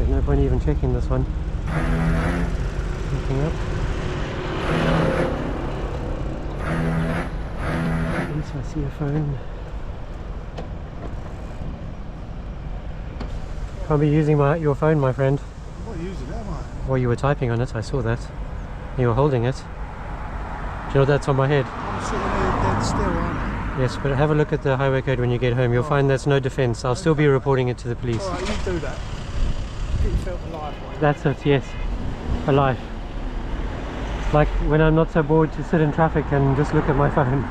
There's no point even checking this one. Looking up. Yes, I see a phone. Can't be using your phone, my friend. I'm not using it, am I? Well, you were typing on it, I saw that. You were holding it. Do you know that's on my head? I'm sitting there dead still, aren't I? Yes, but have a look at the highway code when you get home. You'll find that's no defence. I'll still be reporting it to the police. Alright, you do that. Keep yourself alive, boy. That's it, yes. Alive. Like when I'm not so bored to sit in traffic and just look at my phone.